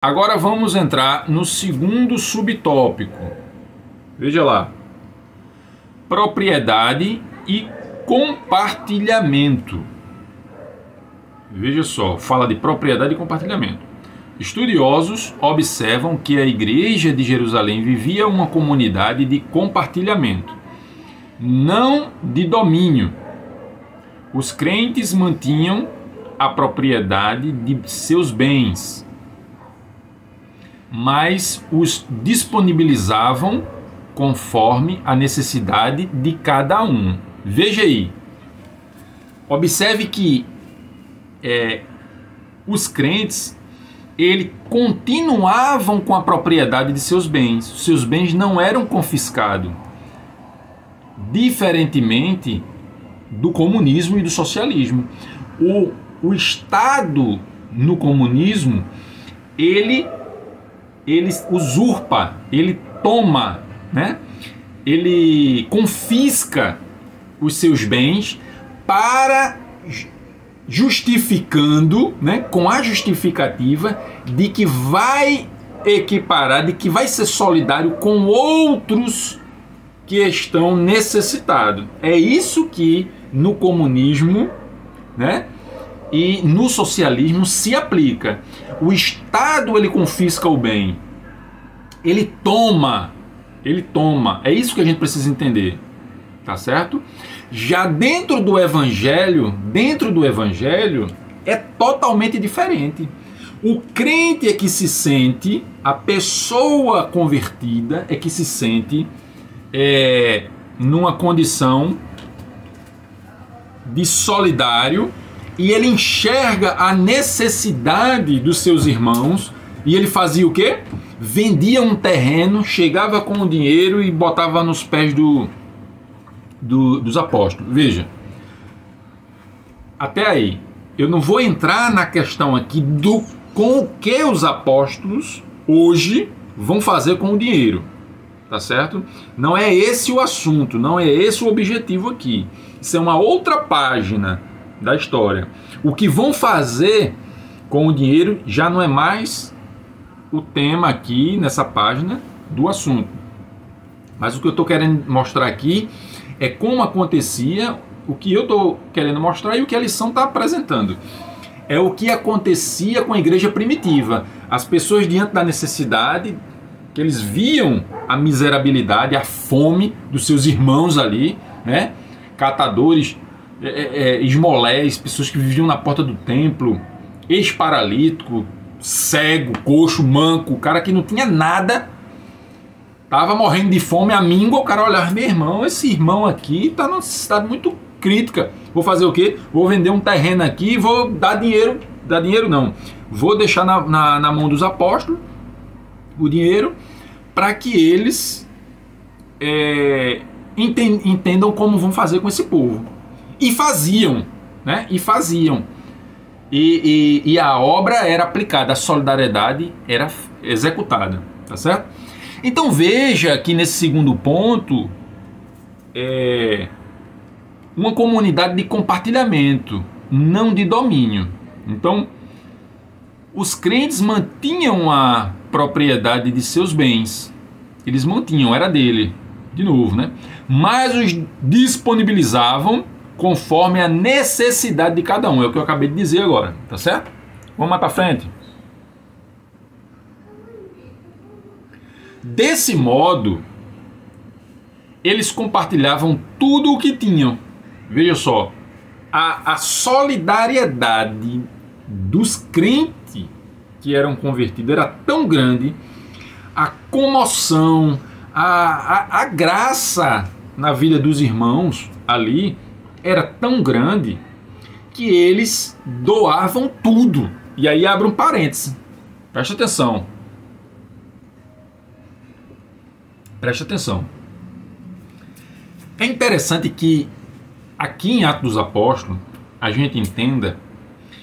Agora vamos entrar no segundo subtópico. Veja lá. Propriedade e compartilhamento. Veja só, fala de propriedade e compartilhamento. Estudiosos observam que a Igreja de Jerusalém vivia uma comunidade de compartilhamento, não de domínio. Os crentes mantinham a propriedade de seus bens, mas os disponibilizavam conforme a necessidade de cada um. Veja aí, observe que os crentes, eles continuavam com a propriedade de seus bens. Os seus bens não eram confiscados, diferentemente do comunismo e do socialismo. O Estado no comunismo, ele usurpa, ele toma, né? Ele confisca os seus bens para justificando, né, com a justificativa de que vai equiparar, de que vai ser solidário com outros que estão necessitados. É isso que no comunismo, né, e no socialismo se aplica. O Estado, ele confisca o bem, ele toma. É isso que a gente precisa entender, tá certo? Já dentro do Evangelho é totalmente diferente. O crente é que se sente, a pessoa convertida é que se sente numa condição de solidário, e ele enxerga a necessidade dos seus irmãos, e ele fazia o quê? Vendia um terreno, chegava com o dinheiro e botava nos pés dos apóstolos. Veja, até aí, eu não vou entrar na questão aqui com o que os apóstolos hoje vão fazer com o dinheiro, tá certo? Não é esse o assunto, não é esse o objetivo aqui. Isso é uma outra página da história. O que vão fazer com o dinheiro já não é mais o tema aqui nessa página do assunto. Mas o que eu estou querendo mostrar aqui é como acontecia, o que eu estou querendo mostrar e o que a lição está apresentando. É o que acontecia com a igreja primitiva. As pessoas, diante da necessidade, que eles viam a miserabilidade, a fome dos seus irmãos ali, né? Catadores, esmolés, pessoas que viviam na porta do templo, ex-paralítico, cego, coxo, manco, o cara que não tinha nada, tava morrendo de fome, a míngua, o cara olhava, meu irmão, esse irmão aqui tá numa necessidade muito crítica, vou fazer o quê? Vou vender um terreno aqui e vou dar dinheiro não, vou deixar na mão dos apóstolos o dinheiro para que eles entendam como vão fazer com esse povo. E faziam, né? E a obra era aplicada, a solidariedade era executada, tá certo? Então veja que nesse segundo ponto uma comunidade de compartilhamento, não de domínio. Então os crentes mantinham a propriedade de seus bens, eles mantinham, era dele, de novo, né? Mas os disponibilizavam conforme a necessidade de cada um. É o que eu acabei de dizer agora, tá certo? Vamos mais para frente. Desse modo, eles compartilhavam tudo o que tinham. Veja só, a solidariedade dos crentes que eram convertidos era tão grande, a comoção, a graça na vida dos irmãos ali era tão grande que eles doavam tudo. E aí abre um parêntese. Preste atenção. Preste atenção. É interessante que aqui em Atos dos Apóstolos a gente entenda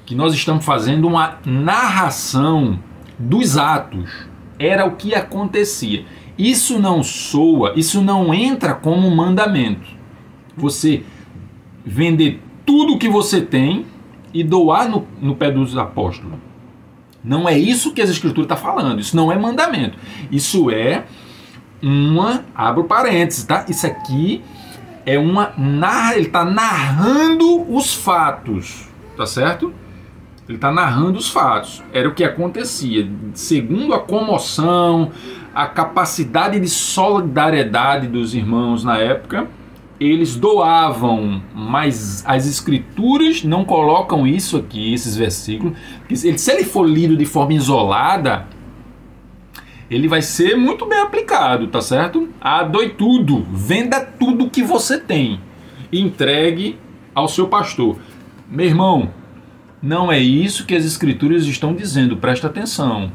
que nós estamos fazendo uma narração dos atos. Era o que acontecia. Isso não soa, isso não entra como um mandamento. Você vender tudo o que você tem e doar no pé dos apóstolos. Não é isso que as Escrituras estão falando. Isso não é mandamento. Isso é abro parênteses, tá? Isso aqui é ele está narrando os fatos, tá certo? Ele está narrando os fatos. Era o que acontecia. Segundo a comoção, a capacidade de solidariedade dos irmãos na época, eles doavam, mas as Escrituras não colocam isso aqui, esses versículos. Porque se ele for lido de forma isolada, ele vai ser muito bem aplicado, tá certo? Doe tudo, venda tudo que você tem e entregue ao seu pastor. Meu irmão, não é isso que as Escrituras estão dizendo, presta atenção.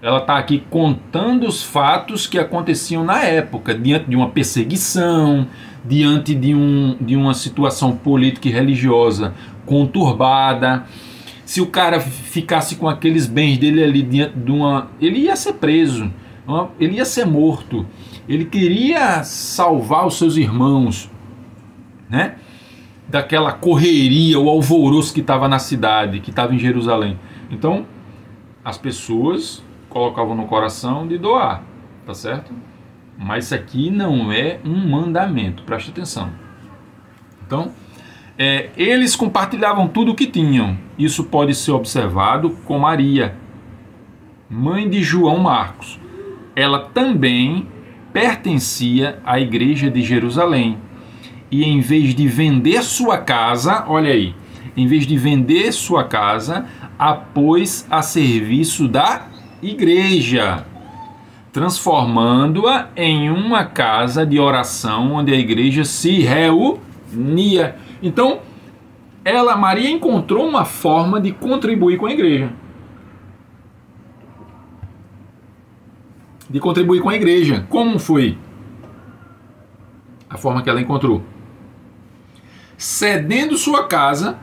Ela está aqui contando os fatos que aconteciam na época, diante de uma perseguição, diante de uma situação política e religiosa conturbada. Se o cara ficasse com aqueles bens dele ali diante de ele ia ser preso, ele ia ser morto. Ele queria salvar os seus irmãos, né? Daquela correria, o alvoroço que estava na cidade, que estava em Jerusalém. Então, as pessoas colocavam no coração de doar, tá certo? Mas isso aqui não é um mandamento, preste atenção. Então, eles compartilhavam tudo o que tinham. Isso pode ser observado com Maria, mãe de João Marcos. Ela também pertencia à igreja de Jerusalém. E em vez de vender sua casa, olha aí, em vez de vender sua casa, a pôs a serviço da igreja, transformando-a em uma casa de oração onde a igreja se reunia. Então, Maria encontrou uma forma de contribuir com a igreja. Como foi a forma que ela encontrou? Cedendo sua casa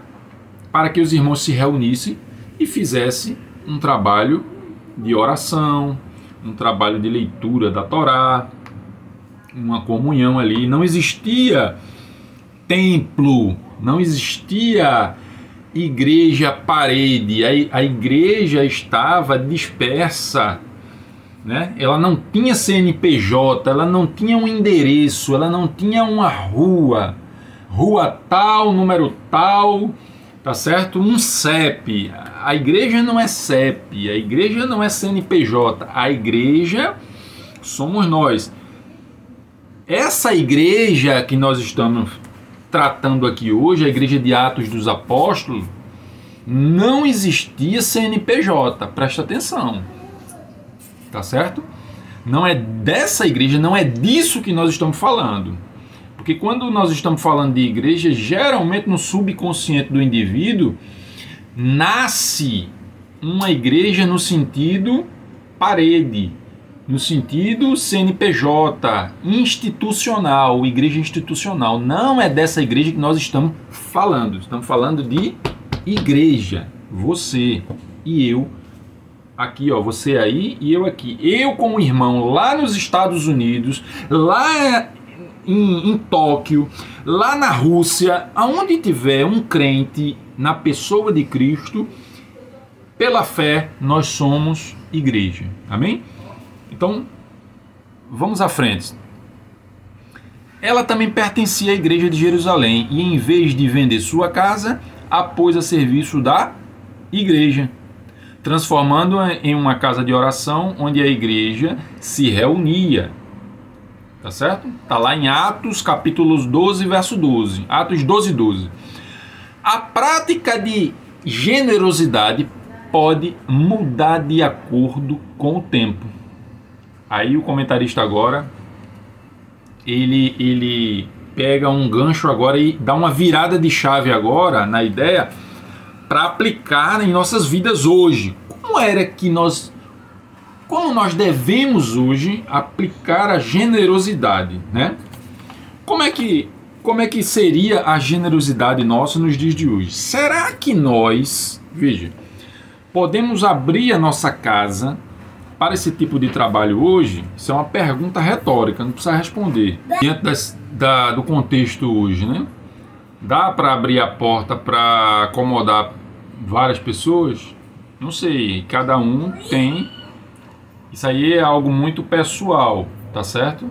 para que os irmãos se reunissem e fizessem um trabalho de oração, um trabalho de leitura da Torá, uma comunhão ali. Não existia templo, não existia igreja parede, a igreja estava dispersa, né? Ela não tinha CNPJ, ela não tinha um endereço, ela não tinha uma rua tal, número tal, tá certo? Um CEP. A igreja não é CEP, a igreja não é CNPJ, a igreja somos nós. Essa igreja que nós estamos tratando aqui hoje, a igreja de Atos dos Apóstolos, não existia CNPJ, presta atenção, tá certo? Não é dessa igreja, não é disso que nós estamos falando. Porque quando nós estamos falando de igreja, geralmente no subconsciente do indivíduo, nasce uma igreja no sentido parede, no sentido CNPJ, institucional, igreja institucional. Não é dessa igreja que nós estamos falando. Estamos falando de igreja. Você e eu aqui, ó, você aí e eu aqui. Eu como irmão lá nos Estados Unidos, lá em Tóquio, lá na Rússia, aonde tiver um crente na pessoa de Cristo, pela fé nós somos igreja. Amém? Então, vamos à frente. Ela também pertencia à igreja de Jerusalém e em vez de vender sua casa, a pôs a serviço da igreja, transformando-a em uma casa de oração onde a igreja se reunia. Tá certo? Tá lá em Atos, capítulos 12, verso 12. Atos 12, 12. A prática de generosidade pode mudar de acordo com o tempo. Aí o comentarista agora, ele pega um gancho agora e dá uma virada de chave agora na ideia para aplicar em nossas vidas hoje. Como nós devemos hoje aplicar a generosidade, né? Como é que seria a generosidade nossa nos dias de hoje? Será que nós, veja, podemos abrir a nossa casa para esse tipo de trabalho hoje? Isso é uma pergunta retórica, não precisa responder. Diante do contexto hoje, né? Dá para abrir a porta para acomodar várias pessoas? Não sei, cada um tem. Isso aí é algo muito pessoal, tá certo?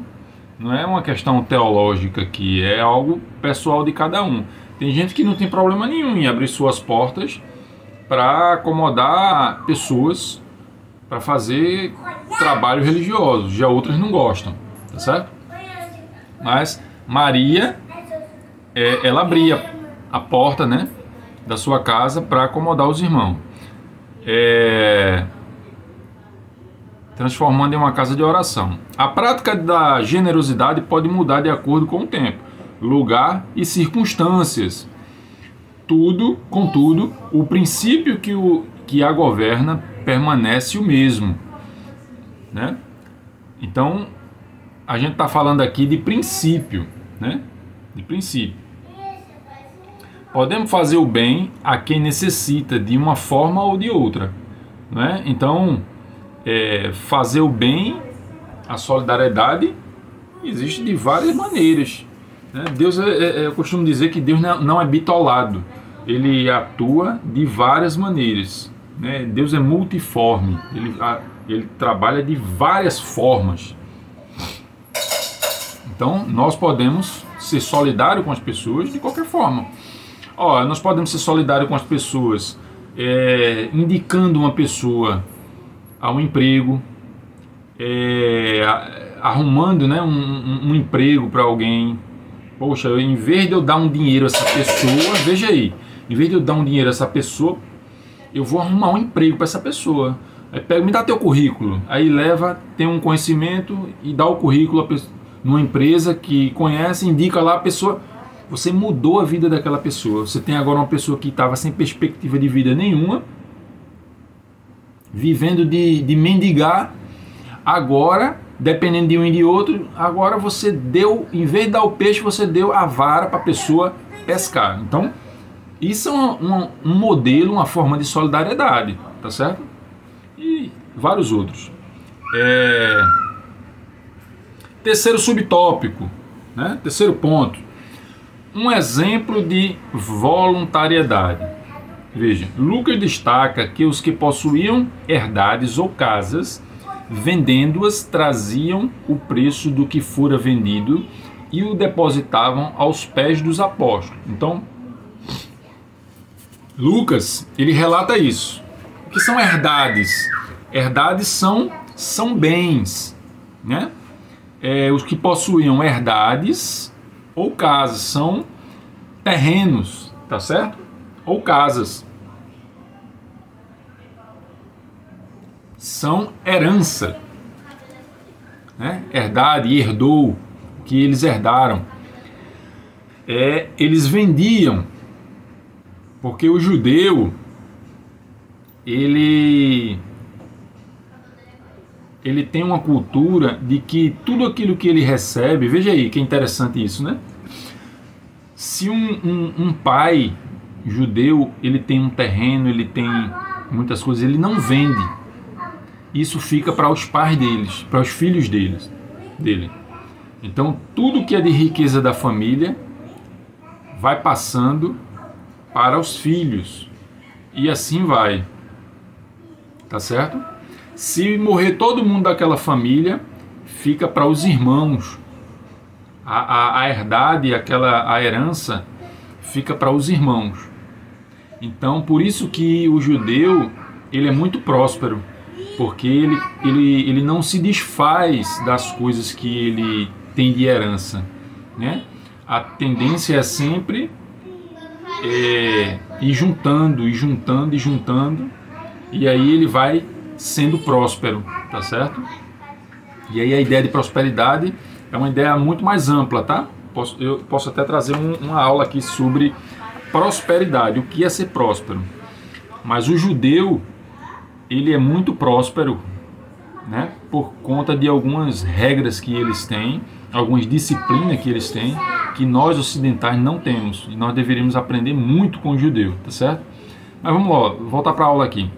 Não é uma questão teológica aqui, é algo pessoal de cada um. Tem gente que não tem problema nenhum em abrir suas portas para acomodar pessoas para fazer trabalho religioso. Já outras não gostam, tá certo? Mas Maria, ela abria a porta, né, da sua casa para acomodar os irmãos, transformando em uma casa de oração. A prática da generosidade pode mudar de acordo com o tempo, lugar e circunstâncias. Contudo, o princípio que a governa permanece o mesmo, né? Então, a gente está falando aqui de princípio, né? De princípio. Podemos fazer o bem a quem necessita de uma forma ou de outra, né? Então, fazer o bem, a solidariedade, existe de várias maneiras, né? Deus, eu costumo dizer que Deus não é bitolado, ele atua de várias maneiras, né? Deus é multiforme, ele trabalha de várias formas. Então, nós podemos ser solidários com as pessoas de qualquer forma. Nós podemos ser solidários com as pessoas indicando uma pessoa a um emprego, arrumando, né, um emprego para alguém. Poxa, em vez de eu dar um dinheiro a essa pessoa, veja aí, em vez de eu dar um dinheiro a essa pessoa, eu vou arrumar um emprego para essa pessoa. Aí pega, me dá teu currículo. Aí leva, tem um conhecimento e dá o currículo numa empresa que conhece, indica lá a pessoa. Você mudou a vida daquela pessoa. Você tem agora uma pessoa que estava sem perspectiva de vida nenhuma, vivendo de mendigar. Agora, dependendo de um e de outro, agora você deu, em vez de dar o peixe, você deu a vara para a pessoa pescar. Então, isso é um modelo, uma forma de solidariedade, tá certo? E vários outros. Terceiro subtópico, né? Terceiro ponto. Um exemplo de voluntariedade. Veja, Lucas destaca que os que possuíam herdades ou casas, vendendo-as, traziam o preço do que fora vendido e o depositavam aos pés dos apóstolos. Então, Lucas, ele relata isso. O que são herdades? Herdades são bens, né? Os que possuíam herdades ou casas, são terrenos, tá certo? Ou casas. São herança, né? Herdade, herdou, que eles herdaram. Eles vendiam, porque o judeu, ele tem uma cultura de que tudo aquilo que ele recebe, veja aí que é interessante isso, né? Se um pai judeu, ele tem um terreno, ele tem muitas coisas, ele não vende. Isso fica para os pais deles, para os filhos dele. Então, tudo que é de riqueza da família vai passando para os filhos. E assim vai. Tá certo? Se morrer todo mundo daquela família, fica para os irmãos. A herdade, a herança, fica para os irmãos. Então, por isso que o judeu, ele é muito próspero, porque ele não se desfaz das coisas que ele tem de herança, né? A tendência é sempre ir juntando, e aí ele vai sendo próspero, tá certo? E aí a ideia de prosperidade é uma ideia muito mais ampla, tá? Eu posso até trazer uma aula aqui sobre prosperidade, o que é ser próspero. Mas o judeu, ele é muito próspero, né? Por conta de algumas regras que eles têm, algumas disciplinas que eles têm, que nós ocidentais não temos. E nós deveríamos aprender muito com o judeu, tá certo? Mas vamos lá, voltar para a aula aqui.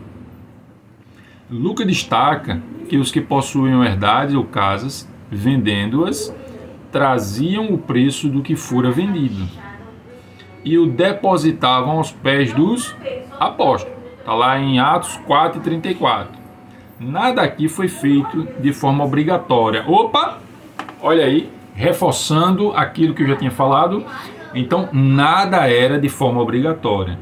Lucas destaca que os que possuíam herdades ou casas, vendendo-as, traziam o preço do que fora vendido e o depositavam aos pés dos apóstolos. Está lá em Atos 4:34. Nada aqui foi feito de forma obrigatória. Opa! Olha aí, reforçando aquilo que eu já tinha falado. Então, nada era de forma obrigatória.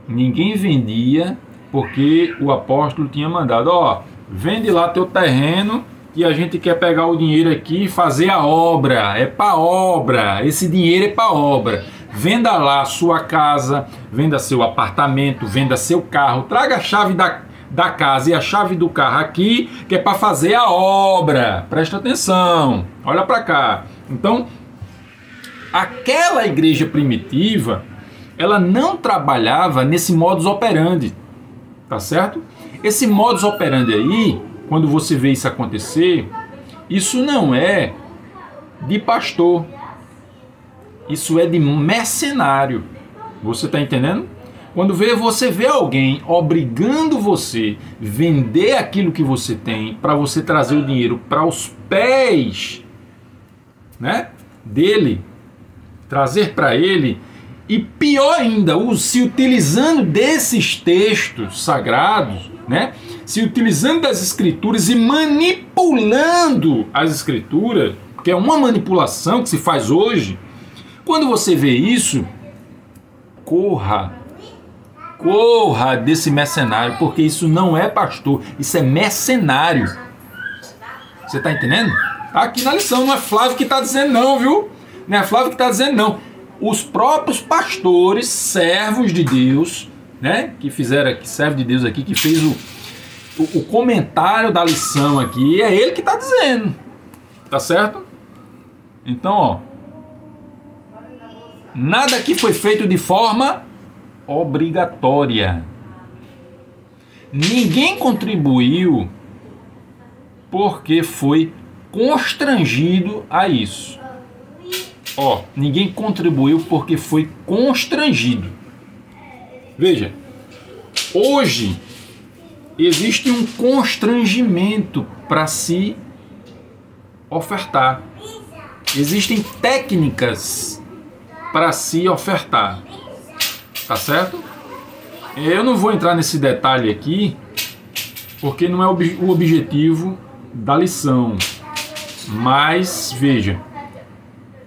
Ninguém vendia porque o apóstolo tinha mandado, ó, vende lá teu terreno que a gente quer pegar o dinheiro aqui e fazer a obra. É para obra, esse dinheiro é para obra. Venda lá a sua casa, venda seu apartamento, venda seu carro, traga a chave da casa e a chave do carro aqui, que é para fazer a obra. Presta atenção, olha para cá. Então, aquela igreja primitiva, ela não trabalhava nesse modus operandi, tá certo? Esse modus operandi aí, quando você vê isso acontecer, isso não é de pastor, isso é de mercenário. Você está entendendo? Quando você vê alguém obrigando você a vender aquilo que você tem para você trazer o dinheiro para os pés, né, dele, trazer para ele, e pior ainda, se utilizando desses textos sagrados, né, se utilizando das escrituras e manipulando as escrituras, que é uma manipulação que se faz hoje. Quando você vê isso, corra desse mercenário, porque isso não é pastor, isso é mercenário. Você está entendendo? Aqui na lição, não é Flávio que está dizendo não, viu? Não é Flávio que está dizendo não. Os próprios pastores, servos de Deus, né, que fizeram aqui, servo de Deus aqui, que fez o comentário da lição aqui, é ele que está dizendo. Tá certo? Então, ó, nada aqui foi feito de forma obrigatória. Ninguém contribuiu porque foi constrangido a isso. Ó, ninguém contribuiu porque foi constrangido. Veja, hoje existe um constrangimento para se ofertar. Existem técnicas para se ofertar. Tá certo? Eu não vou entrar nesse detalhe aqui, porque não é o objetivo da lição. Mas, veja,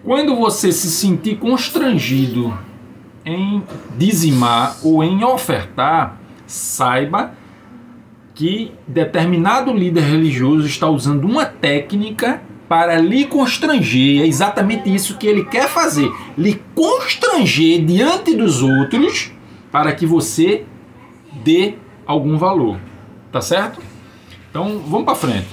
quando você se sentir constrangido em dizimar ou em ofertar, saiba que determinado líder religioso está usando uma técnica para lhe constranger. É exatamente isso que ele quer fazer, lhe constranger diante dos outros para que você dê algum valor. Tá certo? Então, vamos para frente.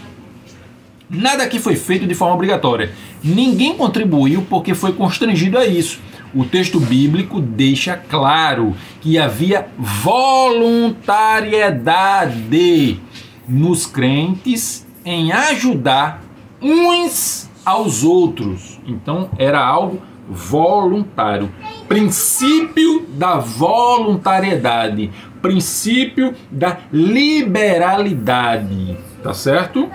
Nada aqui foi feito de forma obrigatória. Ninguém contribuiu porque foi constrangido a isso. O texto bíblico deixa claro que havia voluntariedade nos crentes em ajudar uns aos outros. Então era algo voluntário. Princípio da voluntariedade, princípio da liberalidade, tá certo?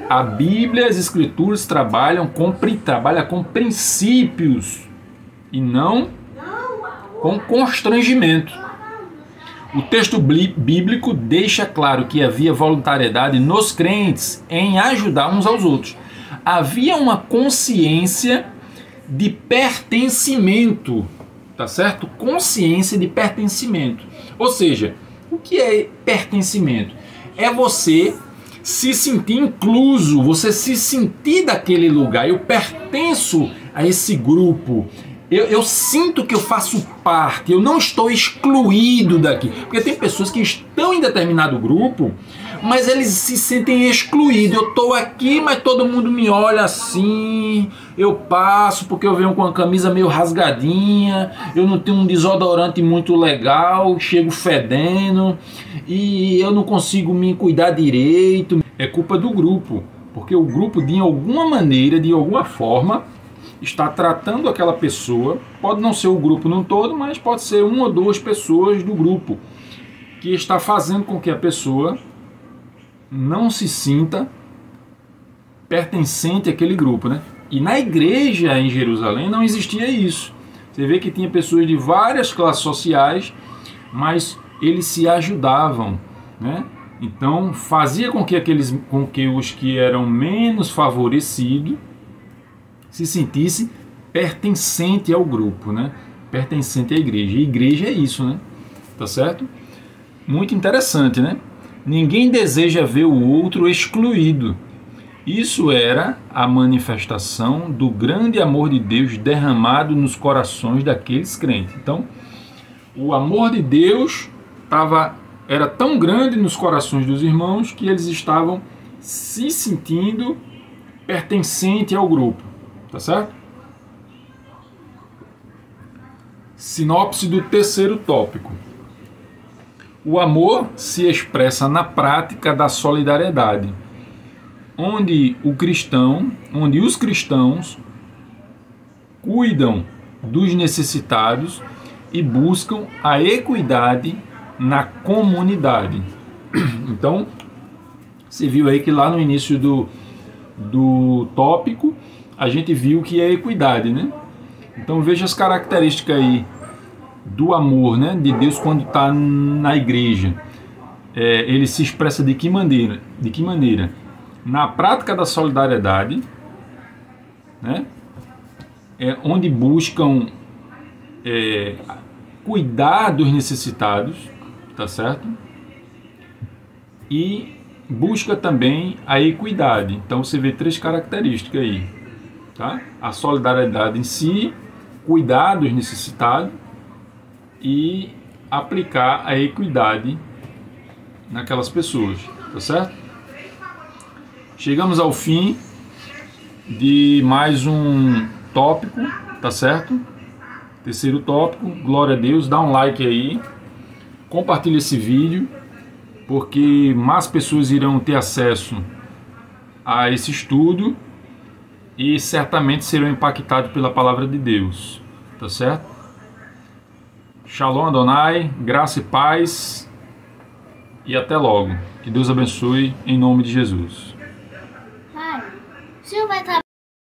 A Bíblia, as Escrituras trabalha com princípios e não com constrangimento. O texto bíblico deixa claro que havia voluntariedade nos crentes em ajudar uns aos outros. Havia uma consciência de pertencimento, tá certo? Consciência de pertencimento. Ou seja, o que é pertencimento? É você se sentir incluso, você se sentir daquele lugar. Eu pertenço a esse grupo. Eu sinto que eu faço parte, eu não estou excluído daqui. Porque tem pessoas que estão em determinado grupo, mas eles se sentem excluídos. Eu estou aqui, mas todo mundo me olha assim. Eu passo porque eu venho com a camisa meio rasgadinha, eu não tenho um desodorante muito legal, chego fedendo e eu não consigo me cuidar direito. É culpa do grupo, porque o grupo de alguma maneira, de alguma forma, está tratando aquela pessoa, pode não ser o grupo no todo, mas pode ser uma ou duas pessoas do grupo, que está fazendo com que a pessoa não se sinta pertencente àquele grupo, né? E na igreja em Jerusalém não existia isso. Você vê que tinha pessoas de várias classes sociais, mas eles se ajudavam, né? Então fazia com que os que eram menos favorecidos se sentissem pertencente ao grupo, né? Pertencente à igreja. E igreja é isso, né? Tá certo? Muito interessante, né? Ninguém deseja ver o outro excluído. Isso era a manifestação do grande amor de Deus derramado nos corações daqueles crentes. Então, o amor de Deus era tão grande nos corações dos irmãos que eles estavam se sentindo pertencente ao grupo. Tá certo? Sinopse do terceiro tópico. O amor se expressa na prática da solidariedade, onde os cristãos cuidam dos necessitados e buscam a equidade na comunidade. Então, você viu aí que lá no início do tópico, a gente viu que é equidade, né? Então veja as características aí do amor, né, de Deus quando está na igreja. Ele se expressa de que maneira? Na prática da solidariedade, né, onde buscam cuidar dos necessitados, tá certo? E busca também a equidade. Então você vê 3 características aí, tá? A solidariedade em si, cuidar dos necessitados e aplicar a equidade naquelas pessoas, tá certo? Chegamos ao fim de mais um tópico, tá certo? Terceiro tópico, glória a Deus, dá um like aí, compartilha esse vídeo, porque mais pessoas irão ter acesso a esse estudo e certamente serão impactados pela palavra de Deus, tá certo? Shalom Adonai, graça e paz e até logo. Que Deus abençoe em nome de Jesus. Pai, o senhor vai trabalhar?